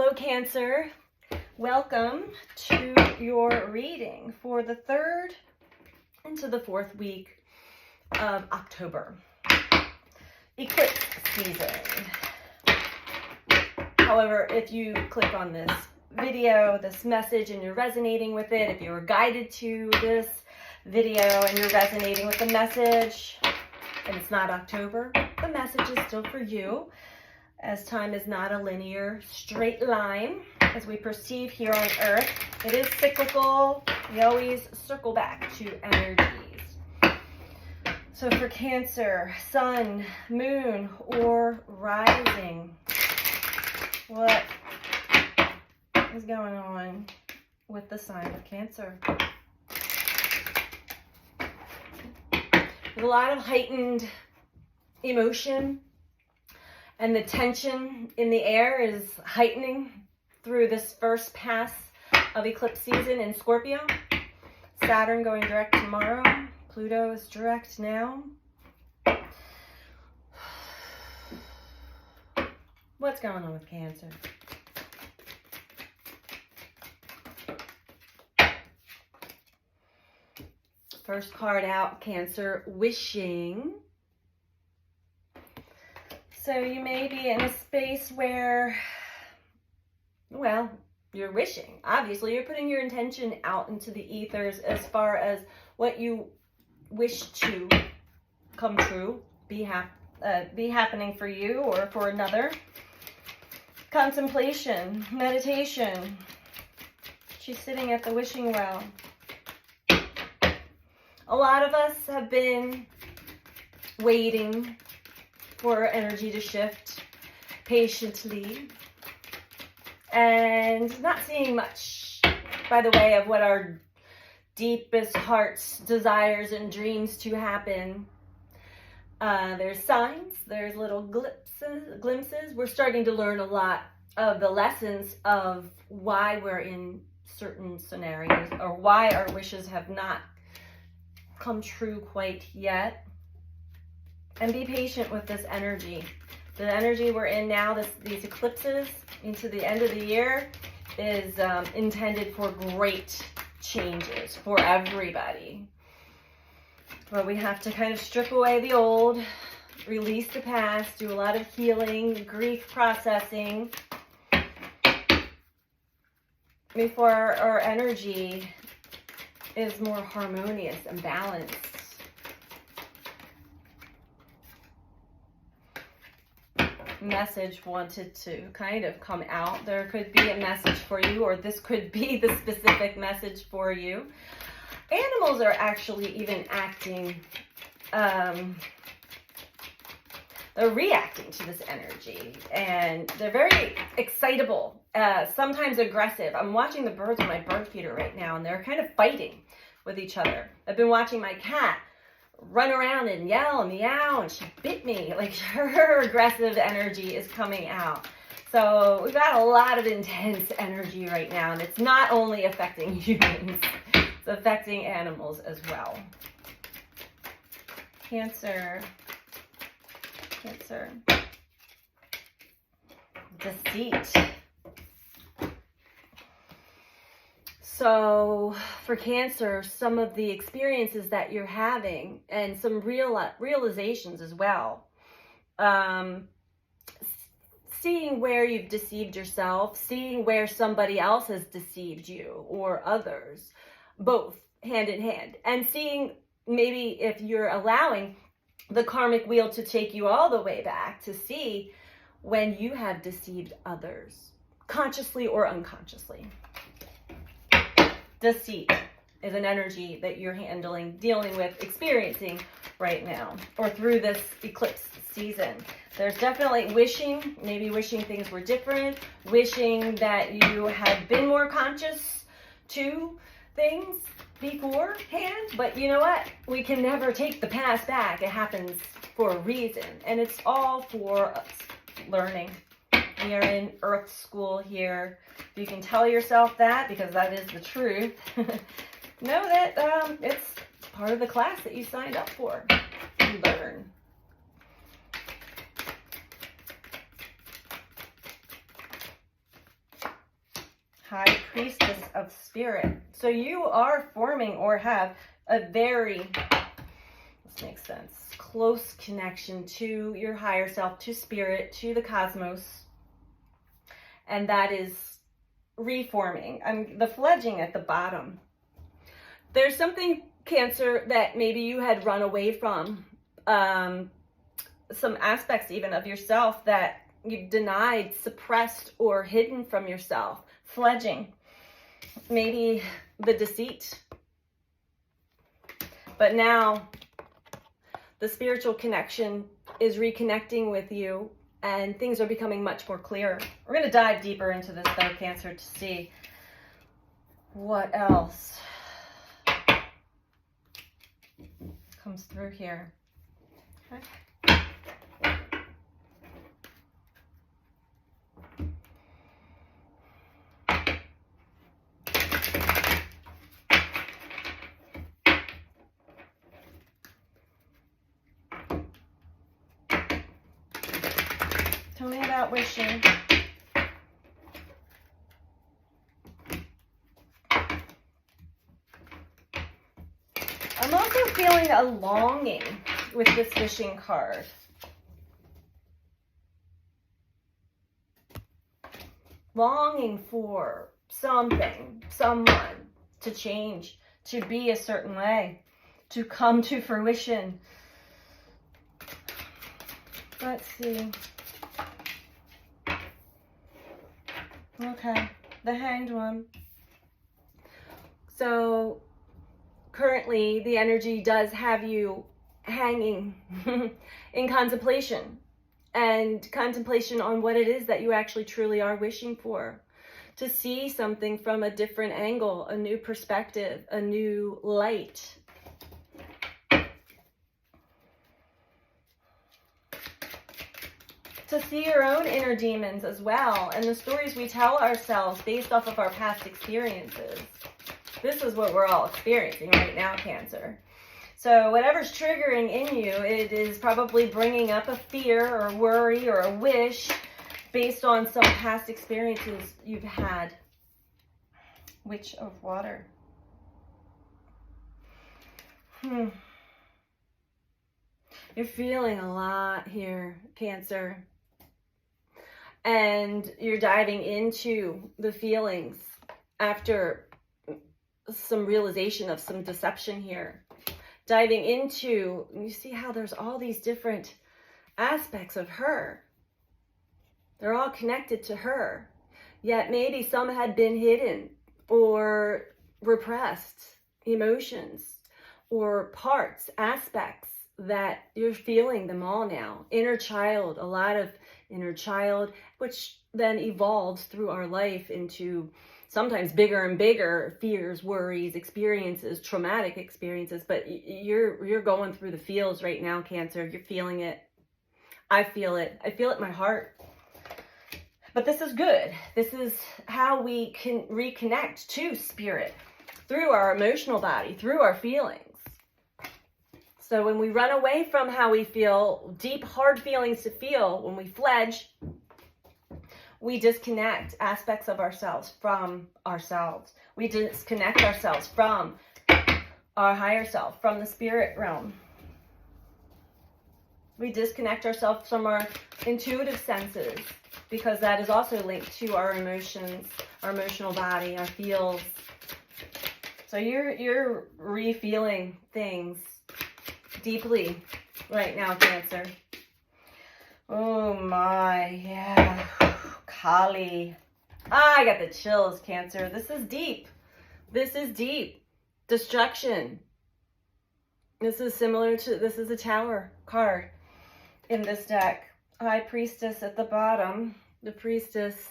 Hello, Cancer. Welcome to your reading for the 3rd into the 4th week of October. Eclipse season. However, if you click on this video, this message, and you're resonating with it, if you were guided to this video and you're resonating with the message, and it's not October, the message is still for you, as time is not a linear straight line as we perceive here on Earth. It is cyclical. We always circle back to energies. So for Cancer, Sun, Moon, or Rising, what is going on with the sign of Cancer? There's a lot of heightened emotion, and the tension in the air is heightening through this first pass of eclipse season in Scorpio. Saturn going direct tomorrow. Pluto is direct now. What's going on with Cancer? First card out, Cancer, wishing. So you may be in a space where, well, you're wishing. Obviously, you're putting your intention out into the ethers as far as what you wish to come true, be happening for you or for another. Contemplation, meditation. She's sitting at the wishing well. A lot of us have been waiting for energy to shift patiently and not seeing much by the way of what our deepest heart's desires and dreams to happen. There's signs, there's little glimpses. We're starting to learn a lot of the lessons of why we're in certain scenarios or why our wishes have not come true quite yet. And be patient with this energy. The energy we're in now, these eclipses into the end of the year, is intended for great changes for everybody. But we have to kind of strip away the old, release the past, do a lot of healing, grief processing, before our energy is more harmonious and balanced. Message wanted to kind of come out. There could be a message for you, or this could be the specific message for you. Animals are actually even acting, they're reacting to this energy, and they're very excitable, sometimes aggressive. I'm watching the birds on my bird feeder right now, and they're kind of fighting with each other. I've been watching my cat run around and yell and meow, and she bit me. Like, her aggressive energy is coming out. So we've got a lot of intense energy right now, and it's not only affecting humans, it's affecting animals as well. Cancer. Deceit. So for Cancer, some of the experiences that you're having and some realizations as well. Seeing where you've deceived yourself, seeing where somebody else has deceived you or others, both hand in hand, and seeing maybe if you're allowing the karmic wheel to take you all the way back to see when you have deceived others, consciously or unconsciously. Deceit is an energy that you're dealing with, experiencing right now, or through this eclipse season. There's definitely wishing, maybe wishing things were different, wishing that you had been more conscious to things beforehand. But you know what? We can never take the past back. It happens for a reason, and it's all for us learning. We are in Earth School here. You can tell yourself that, because that is the truth. Know that it's part of the class that you signed up for. You learn. High Priestess of Spirit. So you are forming or have a very, this makes sense, close connection to your higher self, to spirit, to the cosmos. And that is reforming. The fledging at the bottom. There's something, Cancer, that maybe you had run away from. Some aspects even of yourself that you've denied, suppressed, or hidden from yourself. Fledging. Maybe the deceit. But now the spiritual connection is reconnecting with you and things are becoming much more clear. We're going to dive deeper into this though, Cancer, to see what else comes through here. Okay. Tell me about wishing. I'm also feeling a longing with this wishing card. Longing for something, someone to change, to be a certain way, to come to fruition. Let's see. Okay, the Hanged One. So currently the energy does have you hanging in contemplation, and contemplation on what it is that you actually truly are wishing for. To see something from a different angle, a new perspective, a new light. To see your own inner demons as well, and the stories we tell ourselves based off of our past experiences. This is what we're all experiencing right now, Cancer. So whatever's triggering in you, it is probably bringing up a fear or worry or a wish based on some past experiences you've had. Witch of Water. You're feeling a lot here, Cancer. And you're diving into the feelings after some realization of some deception here. Diving into, you see how there's all these different aspects of her. They're all connected to her. Yet maybe some had been hidden or repressed emotions or parts, aspects that you're feeling them all now. Inner child, a lot of inner child, which then evolves through our life into sometimes bigger and bigger fears, worries, experiences, traumatic experiences. But you're going through the feels right now, Cancer. You're feeling it. I feel it. I feel it in my heart. But this is good. This is how we can reconnect to spirit through our emotional body, through our feelings. So when we run away from how we feel, deep, hard feelings to feel, when we fledge, we disconnect aspects of ourselves from ourselves. We disconnect ourselves from our higher self, from the spirit realm. We disconnect ourselves from our intuitive senses, because that is also linked to our emotions, our emotional body, our feels. So you're re-feeling things deeply right now, Cancer. Oh my, yeah. Kali. I got the chills, Cancer. This is deep. This is deep. Destruction. This is similar to, this is a Tower card in this deck. High Priestess at the bottom. The Priestess.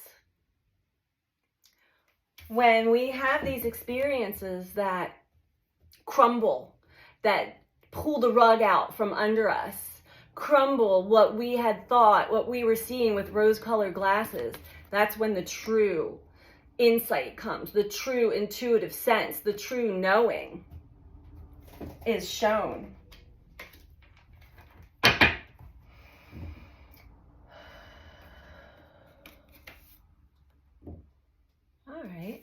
When we have these experiences that crumble, that pull the rug out from under us, crumble what we had thought, what we were seeing with rose-colored glasses, that's when the true insight comes, the true intuitive sense, the true knowing is shown. All right.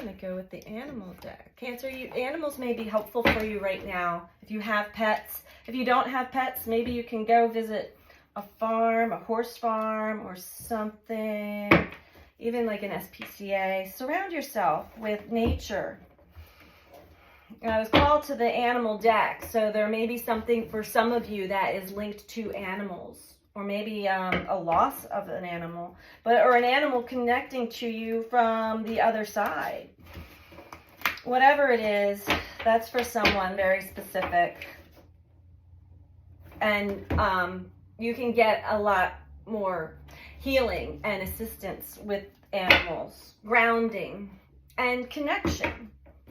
going to go with the animal deck. Cancer, animals may be helpful for you right now. If you have pets. If you don't have pets, maybe you can go visit a farm, a horse farm or something. Even like an SPCA. Surround yourself with nature. I was called to the animal deck, so there may be something for some of you that is linked to animals, or maybe a loss of an animal, or an animal connecting to you from the other side. Whatever it is, that's for someone very specific. And you can get a lot more healing and assistance with animals, grounding and connection.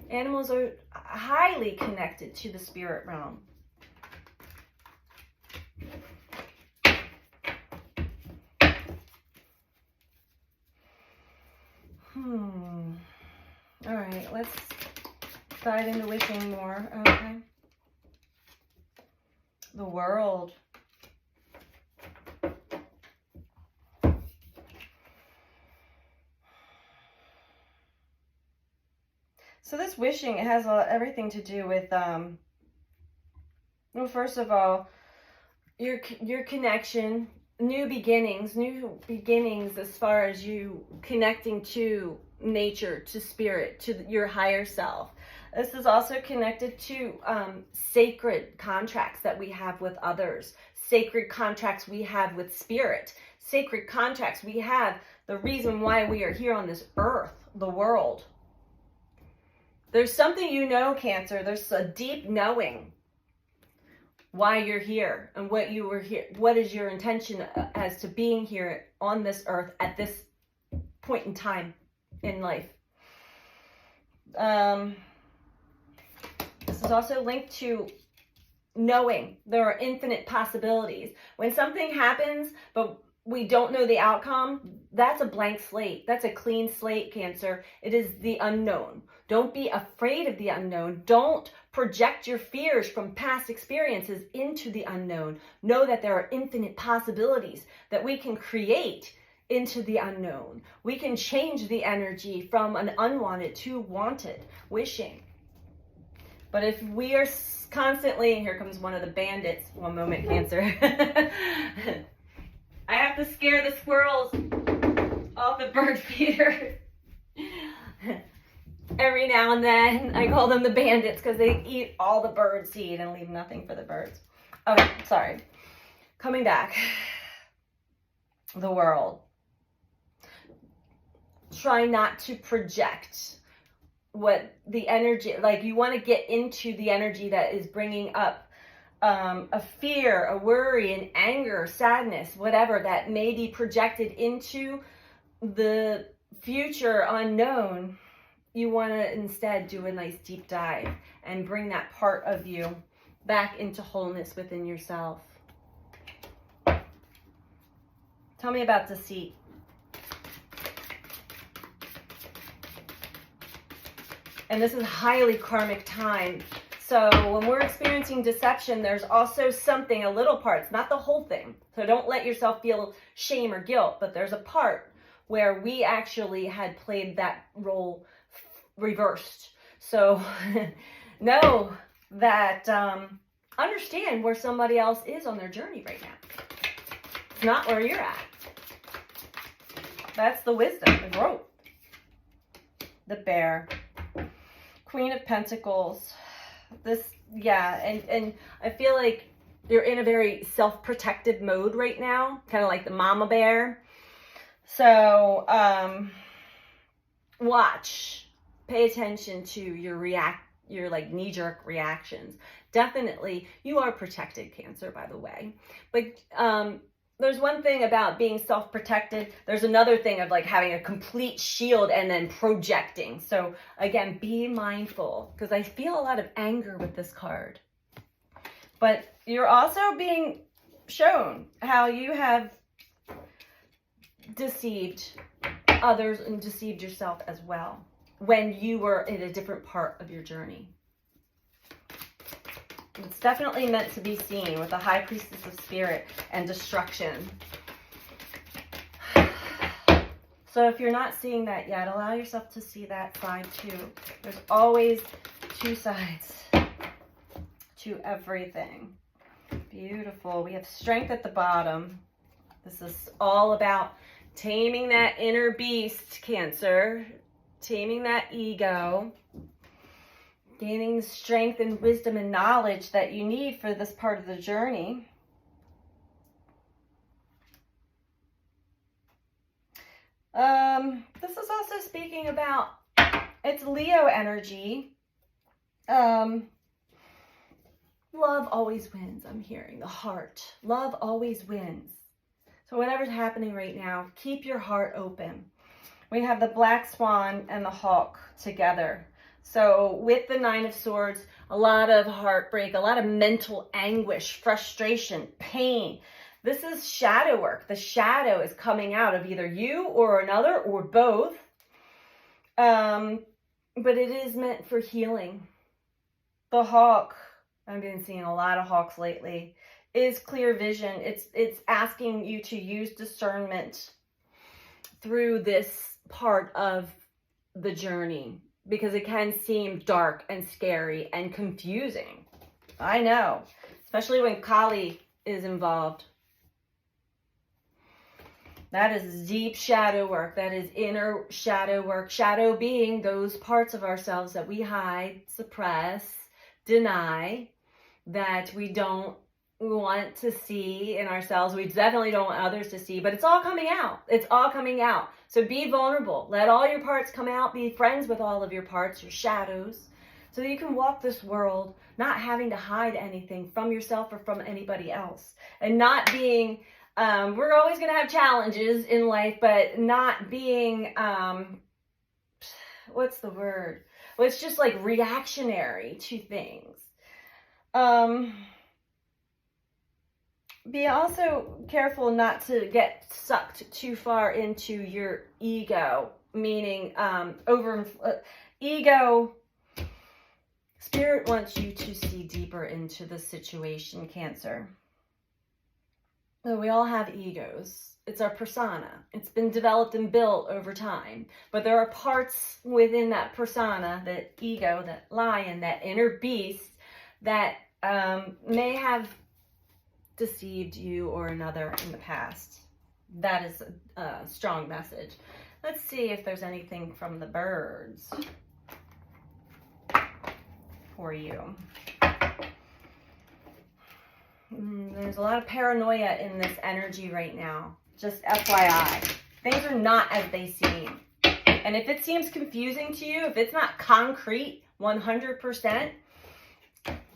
Animals are highly connected to the spirit realm. All right, let's dive into wishing more. Okay. The world. So this wishing, it has everything to do with, well, first of all, your connection, new beginnings as far as you connecting to nature, to spirit, to your higher self. This is also connected to sacred contracts that we have with others, sacred contracts we have with spirit, sacred contracts we have, the reason why we are here on this earth, the world. There's something you know, Cancer. There's a deep knowing why you're here and what you were here. What is your intention as to being here on this earth at this point in time in life? This is also linked to knowing there are infinite possibilities. When something happens, but we don't know the outcome, that's a blank slate. That's a clean slate, Cancer. It is the unknown. Don't be afraid of the unknown. Don't project your fears from past experiences into the unknown. Know that there are infinite possibilities that we can create into the unknown. We can change the energy from an unwanted to wanted wishing. But if we are constantly, here comes one of the bandits. One moment, Cancer. I have to scare the squirrels off the bird feeder. Every now and then, I call them the bandits because they eat all the bird seed and leave nothing for the birds. Okay, sorry. Coming back. The world. Try not to project what the energy, like you want to get into the energy that is bringing up a fear, a worry, an anger, sadness, whatever that may be projected into the future unknown. You want to instead do a nice deep dive and bring that part of you back into wholeness within yourself. Tell me about deceit. And this is highly karmic time. So when we're experiencing deception, there's also something, a little part, it's not the whole thing. So don't let yourself feel shame or guilt, but there's a part where we actually had played that role reversed. So know that, understand where somebody else is on their journey right now. It's not where you're at. That's the wisdom, the growth. The Bear. Queen of Pentacles. This, yeah, and I feel like you're in a very self-protective mode right now, kind of like the mama bear. So, watch, pay attention to your like knee-jerk reactions. Definitely, you are protected, Cancer, by the way. But there's one thing about being self-protected. There's another thing of like having a complete shield and then projecting. So again, be mindful, because I feel a lot of anger with this card. But you're also being shown how you have deceived others and deceived yourself as well when you were in a different part of your journey. It's definitely meant to be seen with the High Priestess of Spirit and destruction. So if you're not seeing that yet, allow yourself to see that side too. There's always two sides to everything. Beautiful. We have strength at the bottom. This is all about taming that inner beast, Cancer. Taming that ego. Gaining the strength and wisdom and knowledge that you need for this part of the journey. This is also speaking about, it's Leo energy. Love always wins, I'm hearing. The heart. Love always wins. So whatever's happening right now, keep your heart open. We have the Black Swan and the Hawk together. So with the Nine of Swords, a lot of heartbreak, a lot of mental anguish, frustration, pain. This is shadow work. The shadow is coming out of either you or another or both. But it is meant for healing. The Hawk, I've been seeing a lot of hawks lately, is clear vision. It's asking you to use discernment through this part of the journey, because it can seem dark and scary and confusing. I know, especially when Kali is involved. That is deep shadow work. That is inner shadow work. Shadow being those parts of ourselves that we hide, suppress, deny, that we don't want to see in ourselves. We definitely don't want others to see, but it's all coming out. It's all coming out. So be vulnerable. Let all your parts come out. Be friends with all of your parts, your shadows, so that you can walk this world not having to hide anything from yourself or from anybody else. And not being, we're always going to have challenges in life, but not being, what's the word? Well, it's just like reactionary to things. Be also careful not to get sucked too far into your ego, meaning ego. Spirit wants you to see deeper into the situation, Cancer. So we all have egos. It's our persona. It's been developed and built over time. But there are parts within that persona, that ego, that lion, that inner beast, that may have deceived you or another in the past. That is a strong message. Let's see if there's anything from the birds for you. There's a lot of paranoia in this energy right now. Just FYI. Things are not as they seem. And if it seems confusing to you, if it's not concrete 100%,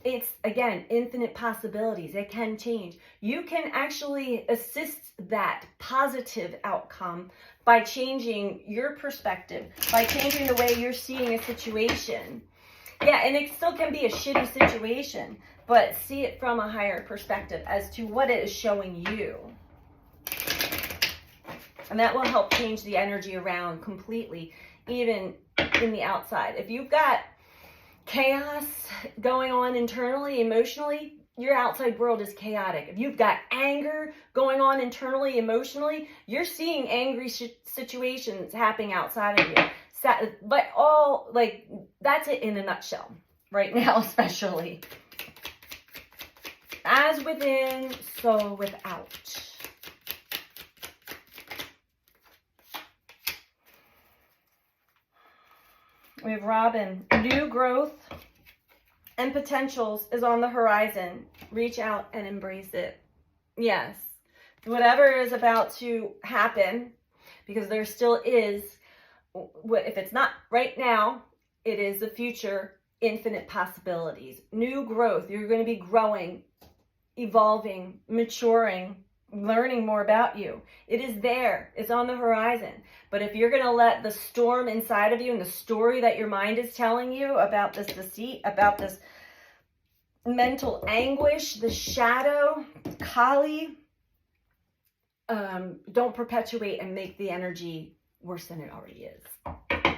it's, again, infinite possibilities. It can change. You can actually assist that positive outcome by changing your perspective, by changing the way you're seeing a situation. Yeah, and it still can be a shitty situation, but see it from a higher perspective as to what it is showing you. And that will help change the energy around completely, even in the outside. If you've got chaos going on internally, emotionally, your outside world is chaotic. If you've got anger going on internally, emotionally, you're seeing angry situations happening outside of you. But all, like, that's it in a nutshell right now, especially. As within, so without. We have Robin. New growth and potentials is on the horizon. Reach out and embrace it. Yes. Whatever is about to happen, because there still is, if it's not right now, it is the future, infinite possibilities. New growth. You're going to be growing, evolving, maturing, learning more about you. It is there. It's on the horizon. But if you're going to let the storm inside of you and the story that your mind is telling you about this deceit, about this mental anguish, the shadow, Kali, don't perpetuate and make the energy worse than it already is.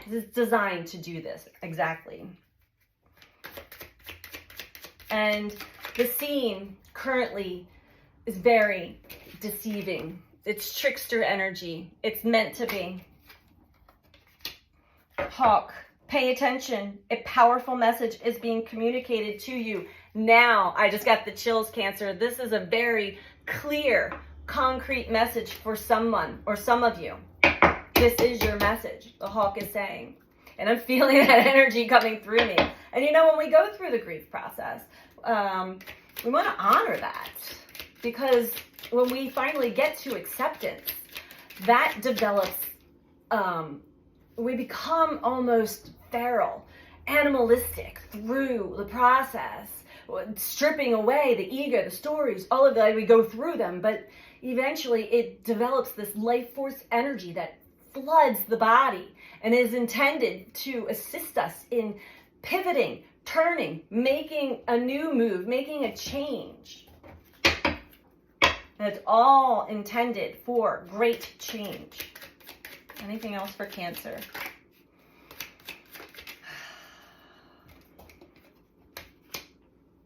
It's designed to do this. Exactly. And the scene currently is very deceiving. It's trickster energy. It's meant to be. Hawk, pay attention. A powerful message is being communicated to you now. I just got the chills, Cancer. This is a very clear, concrete message for someone or some of you. This is your message, the Hawk is saying. And I'm feeling that energy coming through me. And you know, when we go through the grief process, we want to honor that. Because when we finally get to acceptance, that develops, we become almost feral, animalistic through the process, stripping away the ego, the stories, all of that. We go through them, but eventually it develops this life force energy that floods the body and is intended to assist us in pivoting, turning, making a new move, making a change. And it's all intended for great change. Anything else for Cancer?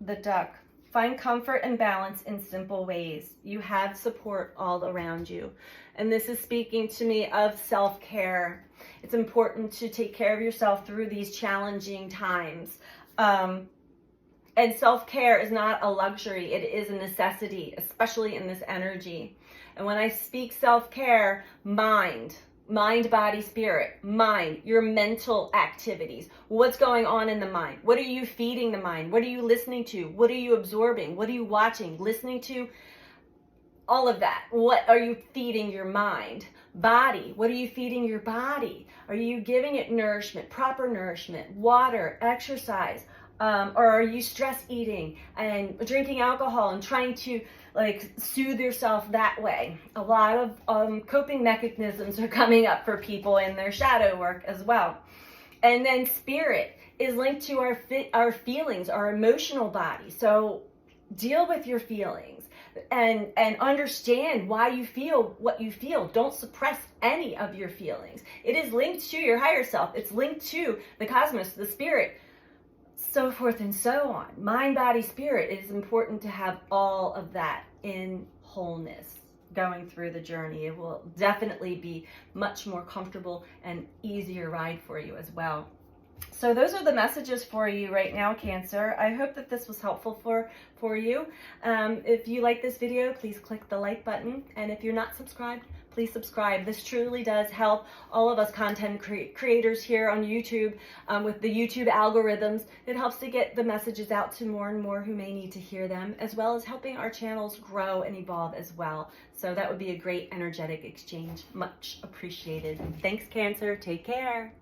The Duck. Find comfort and balance in simple ways. You have support all around you. And this is speaking to me of self-care. It's important to take care of yourself through these challenging times. And self-care is not a luxury. It is a necessity, especially in this energy. And when I speak self-care, mind, body, spirit, mind, your mental activities. What's going on in the mind? What are you feeding the mind? What are you listening to? What are you absorbing? What are you watching, listening to? All of that. What are you feeding your mind? Body, what are you feeding your body? Are you giving it nourishment, proper nourishment, water, exercise? Or are you stress eating and drinking alcohol and trying to like soothe yourself that way? A lot of coping mechanisms are coming up for people in their shadow work as well. And then spirit is linked to our feelings, our emotional body. So deal with your feelings and understand why you feel what you feel. Don't suppress any of your feelings. It is linked to your higher self. It's linked to the cosmos, the spirit, so forth and so on. Mind, body, spirit. It is important to have all of that in wholeness going through the journey. It will definitely be much more comfortable and easier ride for you as well. So those are the messages for you right now, Cancer. I hope that this was helpful for you. If you like this video, please click the like button. And if you're not subscribed, please subscribe. This truly does help all of us content creators here on YouTube with the YouTube algorithms. It helps to get the messages out to more and more who may need to hear them, as well as helping our channels grow and evolve as well. So that would be a great energetic exchange. Much appreciated. Thanks, Cancer. Take care.